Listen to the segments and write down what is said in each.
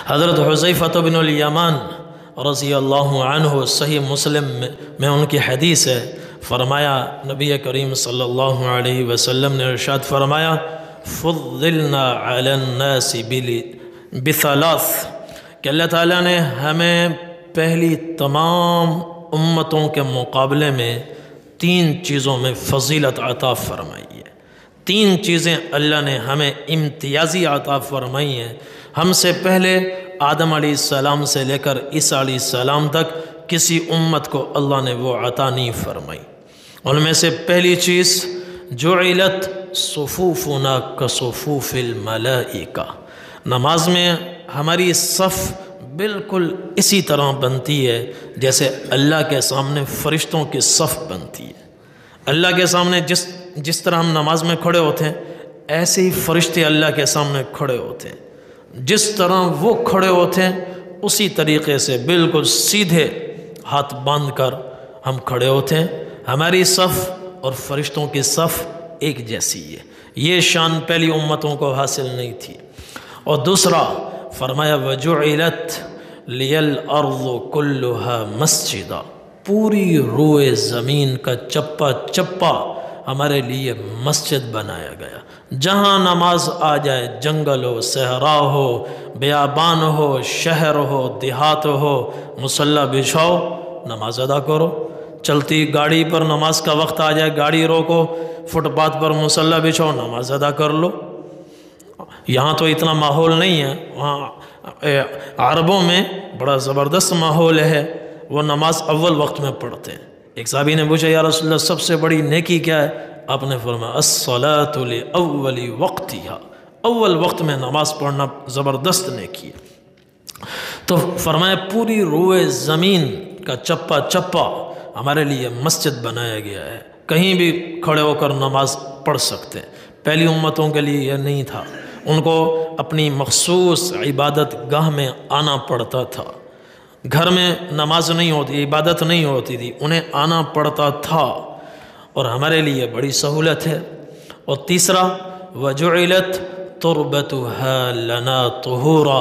حضرت حذیفہ بن الیمان رضی اللہ عنہ صحیح مسلم میں ان کی حدیث ہے، فرمایا نبی کریم صلی اللہ علیہ وسلم نے ارشاد فرمایا فضلنا علی الناس بثلاث، کہ اللہ تعالیٰ نے ہمیں پہلی تمام امتوں کے مقابلے میں 3 چیزوں میں فضیلت عطا فرمائی ہے۔ 3 چیزیں اللہ نے ہمیں امتیازی عطا فرمائی ہیں۔ ہم سے پہلے آدم علیہ السلام سے لے کر عیسیٰ علیہ السلام تک کسی امت کو اللہ نے وہ عطا نہیں فرمائی۔ ان میں سے پہلی چیز جعلت صفوفنا کصفوف الملائکہ، نماز میں ہماری صف بالکل اسی طرح بنتی ہے جیسے اللہ کے سامنے فرشتوں کی صف بنتی ہے۔ اللہ کے سامنے جس طرح ہم نماز میں کھڑے ہوتے ہیں ایسے ہی فرشتے اللہ کے سامنے کھڑے ہوتے ہیں، جس طرح وہ کھڑے ہوتے ہیں اسی طریقے سے بالکل سیدھے ہاتھ باندھ کر ہم کھڑے ہوتے ہیں۔ ہماری صف اور فرشتوں کی صف ایک جیسی ہے۔ یہ شان پہلی امتوں کو حاصل نہیں تھی۔ اور دوسرا فرمایا وجعلت لی الارض کلھا مسجدا، پوری روئے زمین کا چپا چپا ہمارے لیے مسجد بنایا گیا۔ جہاں نماز آ جائے، جنگل ہو، صحرا ہو، بیابان ہو، شہر ہو، دیہات ہو، مصلی بچھاؤ، نماز ادا کرو۔ چلتی گاڑی پر نماز کا وقت آ جائے، گاڑی روکو، فٹ پاتھ پر مصلی بچھاؤ، نماز ادا کر لو۔ یہاں تو اتنا ماحول نہیں ہے، وہاں عربوں میں بڑا زبردست ماحول ہے، وہ نماز اول وقت میں پڑھتے ہیں۔ ایک صحابی نے پوچھا یا رسول اللہ سب سے بڑی نیکی کیا ہے؟ آپ نے فرمایا الصلاۃ لأول وقتها، اول وقت میں نماز پڑھنا زبردست نیکی ہے۔ تو فرمایا پوری روئے زمین کا چپا چپا ہمارے لیے مسجد بنایا گیا ہے، کہیں بھی کھڑے ہو کر نماز پڑھ سکتے ہیں۔ پہلی امتوں کے لیے یہ نہیں تھا، ان کو اپنی مخصوص عبادت گاہ میں آنا پڑتا تھا۔ گھر میں نماز نہیں ہوتی، عبادت نہیں ہوتی تھی، انہیں آنا پڑتا تھا، اور ہمارے لیے بڑی سہولت ہے۔ اور تیسرا وجعلت تربتها لنا طہورا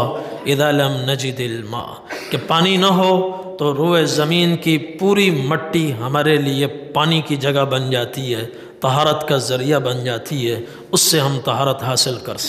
اذا لم نجد الماء، کہ پانی نہ ہو تو روئے زمین کی پوری مٹی ہمارے لیے پانی کی جگہ بن جاتی ہے، طہارت کا ذریعہ بن جاتی ہے، اس سے ہم طہارت حاصل کر سکتے ہیں۔